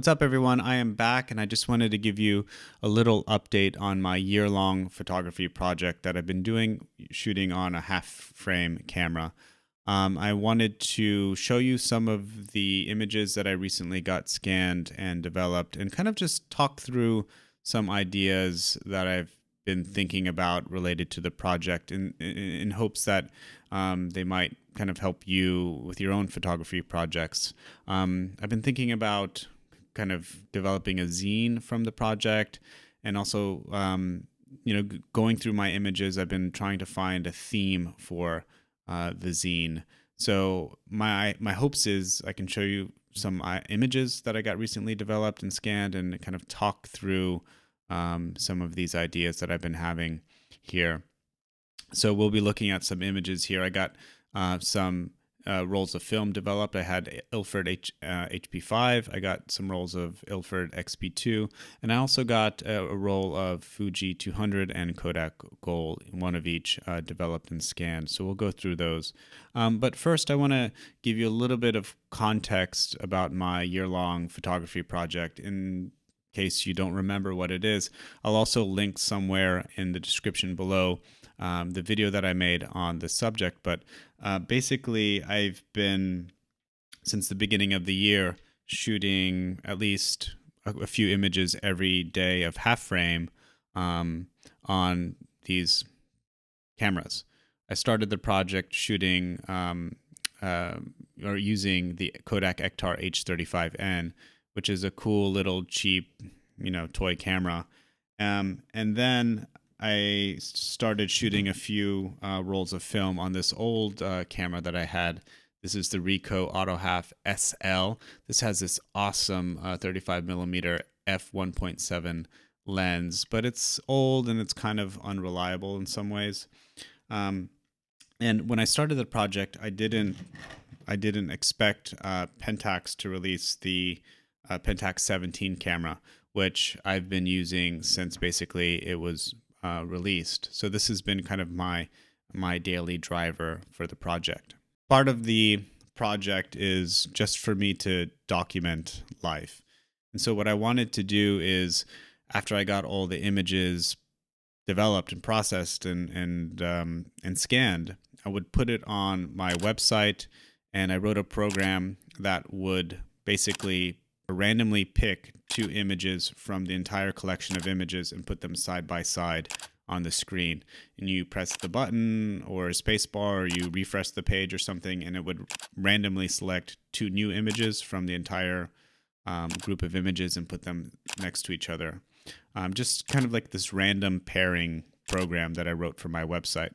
What's up, everyone? I am back, and I just wanted to give you a little update on my year-long photography project that I've been doing, shooting on a half-frame camera. I wanted to show you some of the images that I recently got scanned and developed, and kind of just talk through some ideas that I've been thinking about related to the project, in hopes that they might kind of help you with your own photography projects. I've been thinking about kind of developing a zine from the project, and also going through my images. I've been trying to find a theme for the zine. So my hopes is I can show you some images that I got recently developed and scanned, and kind of talk through some of these ideas that I've been having here. So we'll be looking at some images here. I got some rolls of film developed. I had Ilford HP5. I got some rolls of Ilford XP2, and I also got a roll of Fuji 200 and Kodak Gold, one of each, developed and scanned. So we'll go through those. But first, I want to give you a little bit of context about my year-long photography project. In case you don't remember what it is, I'll also link somewhere in the description below the video that I made on the subject. But basically, I've been, since the beginning of the year, shooting at least a few images every day of half frame on these cameras. I started the project shooting or using the Kodak Ektar H35N, which is a cool little cheap, toy camera. And then I started shooting a few rolls of film on this old camera that I had. This is the Ricoh AutoHalf SL. This has this awesome 35 millimeter f1.7 lens, but it's old and it's kind of unreliable in some ways. And when I started the project, I didn't expect Pentax to release the Pentax 17 camera, which I've been using since basically it was released. So this has been kind of my daily driver for the project. Part of the project is just for me to document life. And so what I wanted to do is, after I got all the images developed and processed and scanned, I would put it on my website, and I wrote a program that would basically randomly pick two images from the entire collection of images and put them side by side on the screen. And you press the button or a space bar, or you refresh the page or something, and it would randomly select two new images from the entire group of images and put them next to each other. Just kind of like this random pairing program that I wrote for my website.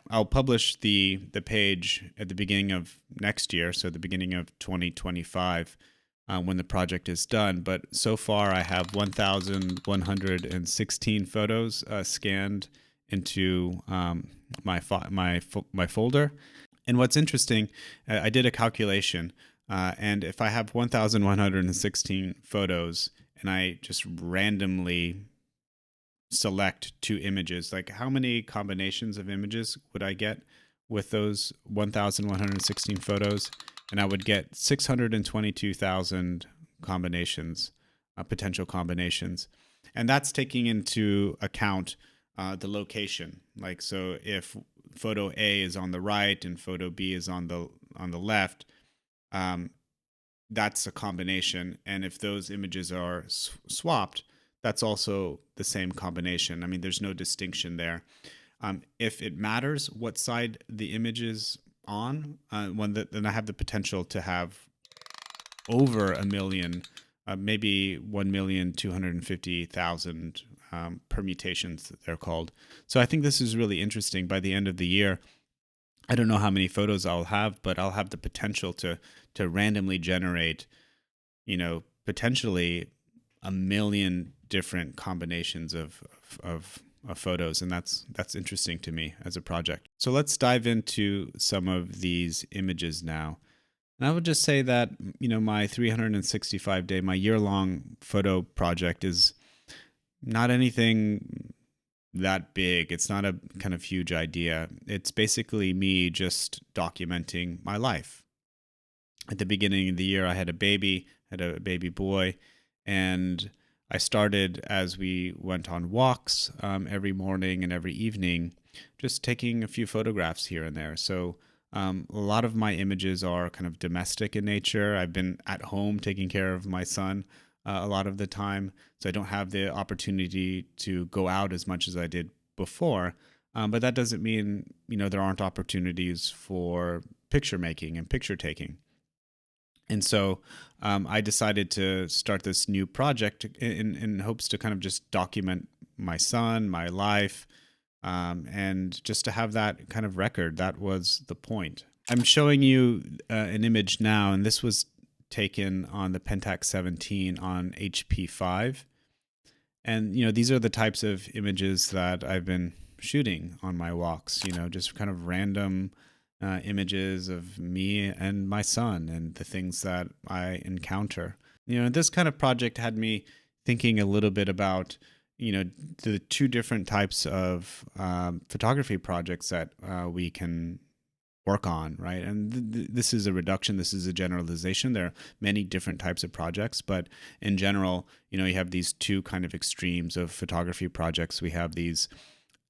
I'll publish the page at the beginning of next year, so the beginning of 2025, when the project is done. But so far, I have 1,116 photos scanned into my folder. And what's interesting, I did a calculation, and if I have 1,116 photos and I just randomly select two images, like how many combinations of images would I get with those 1,116 photos? And I would get 622,000 combinations, potential combinations. And that's taking into account the location. Like, so if photo A is on the right and photo B is on the left, that's a combination. And if those images are swapped, that's also the same combination. I mean, there's no distinction there. If it matters what side the image is on, then I have the potential to have over a million, maybe 1,250,000 permutations, they're called. So I think this is really interesting. By the end of the year, I don't know how many photos I'll have, but I'll have the potential to randomly generate, potentially a million different combinations of photos, and that's interesting to me as a project. So let's dive into some of these images now. And I would just say that, my 365-day, my year-long photo project is not anything that big. It's not a kind of huge idea. It's basically me just documenting my life. At the beginning of the year, I had a baby boy, And I started as we went on walks every morning and every evening, just taking a few photographs here and there. So a lot of my images are kind of domestic in nature. I've been at home taking care of my son a lot of the time, so I don't have the opportunity to go out as much as I did before. But that doesn't mean, there aren't opportunities for picture making and picture taking. And so I decided to start this new project in hopes to kind of just document my son, my life, and just to have that kind of record. That was the point. I'm showing you an image now, and this was taken on the Pentax 17 on HP5. And, these are the types of images that I've been shooting on my walks, just kind of random images of me and my son and the things that I encounter. This kind of project had me thinking a little bit about, the two different types of photography projects that we can work on, right? And this is a reduction, this is a generalization. There are many different types of projects, but in general, you have these two kind of extremes of photography projects. We have these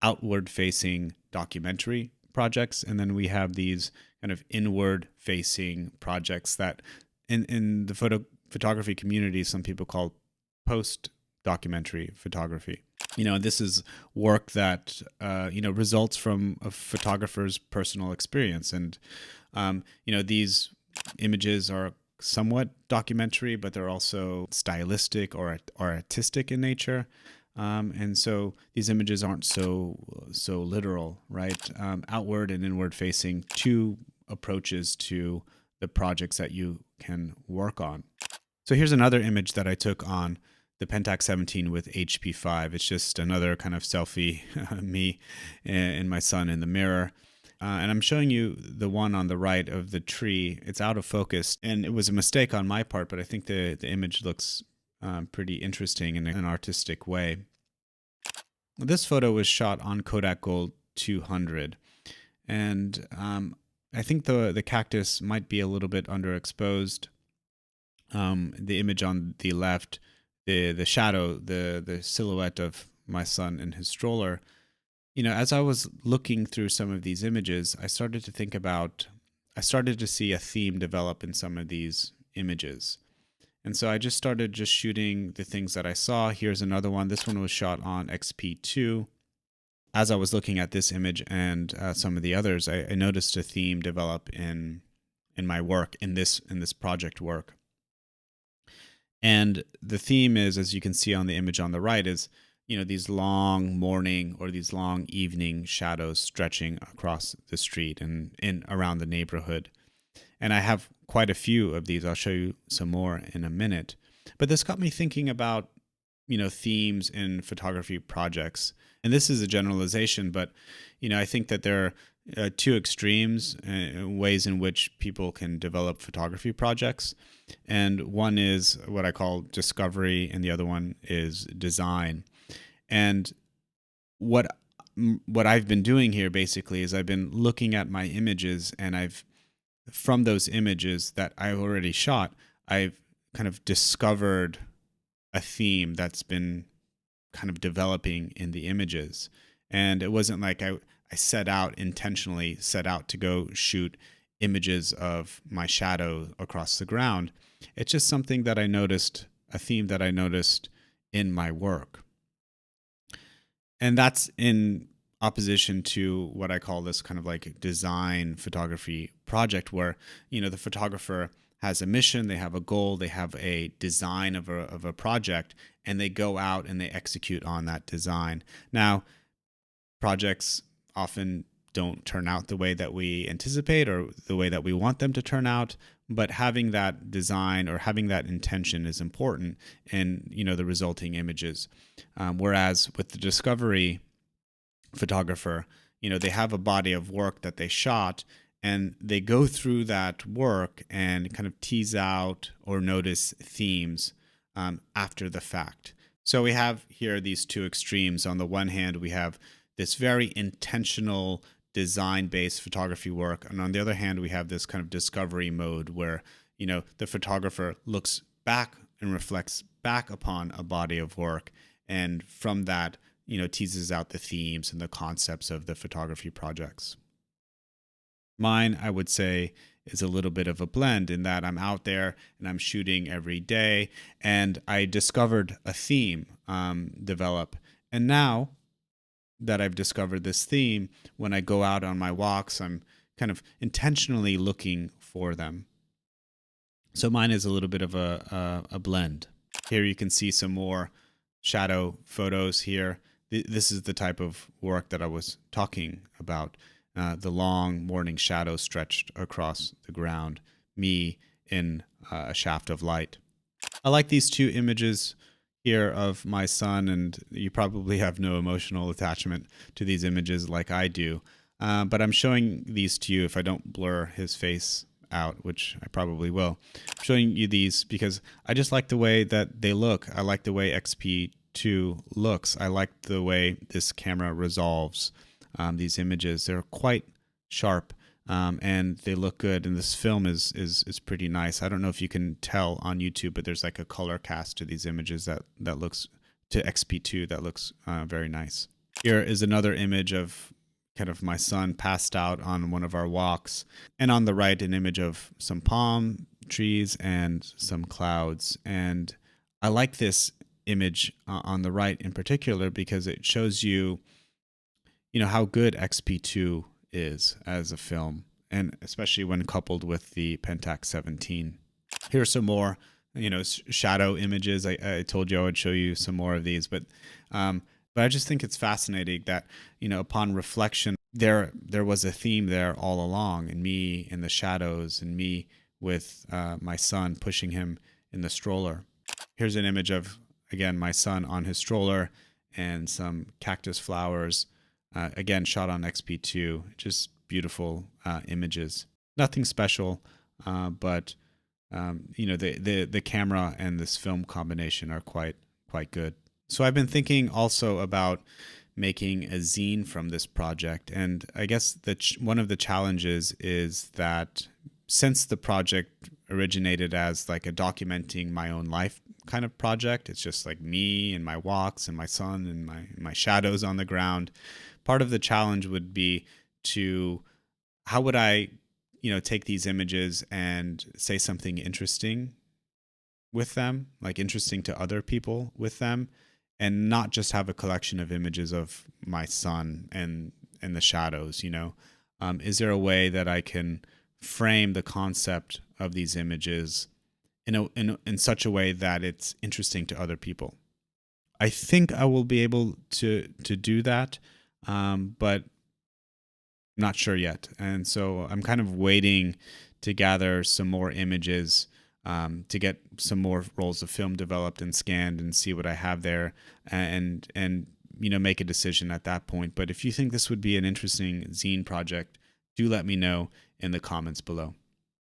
outward facing documentary projects, and then we have these kind of inward facing projects that in the photography community, some people call post documentary photography. This is work that results from a photographer's personal experience, and these images are somewhat documentary, but they're also stylistic or artistic in nature. And so these images aren't so literal, right? Outward and inward facing, two approaches to the projects that you can work on. So here's another image that I took on the Pentax 17 with HP5. It's just another kind of selfie, me and my son in the mirror. And I'm showing you the one on the right of the tree. It's out of focus, and it was a mistake on my part, but I think the image looks pretty interesting in an artistic way. This photo was shot on Kodak Gold 200, and I think the cactus might be a little bit underexposed. The image on the left, the shadow, the silhouette of my son in his stroller. As I was looking through some of these images, I started to see a theme develop in some of these images. And so I just started shooting the things that I saw. Here's another one. This one was shot on XP2. As I was looking at this image and some of the others, I noticed a theme develop in my work, in this project work. And the theme is, as you can see on the image on the right, is these long morning or these long evening shadows stretching across the street and in around the neighborhood. And I have quite a few of these. I'll show you some more in a minute. But this got me thinking about, themes in photography projects. And this is a generalization, but, I think that there are two extremes, ways in which people can develop photography projects. And one is what I call discovery, and the other one is design. And what I've been doing here basically is I've been looking at my images, and from those images that I've already shot, I've kind of discovered a theme that's been kind of developing in the images. And it wasn't like I intentionally set out to go shoot images of my shadow across the ground. It's just something that I noticed, a theme that I noticed in my work. And that's in opposition to what I call this kind of like design photography project, where, the photographer has a mission, they have a goal, they have a design of a project, and they go out and they execute on that design. Now, projects often don't turn out the way that we anticipate or the way that we want them to turn out, but having that design or having that intention is important in, the resulting images. Whereas with the discovery photographer, they have a body of work that they shot, and they go through that work and kind of tease out or notice themes after the fact. So we have here these two extremes. On the one hand, we have this very intentional design-based photography work, and on the other hand, we have this kind of discovery mode where, the photographer looks back and reflects back upon a body of work, and from that, teases out the themes and the concepts of the photography projects. Mine, I would say, is a little bit of a blend in that I'm out there and I'm shooting every day, and I discovered a theme develop. And now that I've discovered this theme, when I go out on my walks, I'm kind of intentionally looking for them. So mine is a little bit of a blend. Here you can see some more shadow photos here. This is the type of work that I was talking about. The long morning shadow stretched across the ground, me in a shaft of light. I like these two images here of my son, and you probably have no emotional attachment to these images like I do. But I'm showing these to you if I don't blur his face out, which I probably will. I'm showing you these because I just like the way that they look. I like the way XP2 looks. I like the way this camera resolves these images. They're quite sharp and they look good. And this film is pretty nice. I don't know if you can tell on YouTube, but there's like a color cast to these images that looks to XP2 that looks very nice. Here is another image of kind of my son passed out on one of our walks, and on the right, an image of some palm trees and some clouds. And I like this image on the right in particular because it shows you, how good XP2 is as a film, and especially when coupled with the Pentax 17. Here's some more, shadow images. I told you I would show you some more of these, but I just think it's fascinating that, upon reflection, there was a theme there all along, and me in the shadows, and me with my son pushing him in the stroller. Here's an image of, again, my son on his stroller and some cactus flowers, again, shot on XP2. Just beautiful images. Nothing special, but the camera and this film combination are quite good. So I've been thinking also about making a zine from this project, and I guess one of the challenges is that since the project originated as like a documenting my own life kind of project, it's just like me and my walks and my son and my shadows on the ground. Part of the challenge would be how would I, take these images and say something interesting with them, like interesting to other people with them, and not just have a collection of images of my son and the shadows. Is there a way that I can frame the concept of these images in such a way that it's interesting to other people? I think I will be able to do that, but not sure yet. And so I'm kind of waiting to gather some more images, to get some more rolls of film developed and scanned and see what I have there, and make a decision at that point. But if you think this would be an interesting zine project, do let me know in the comments below.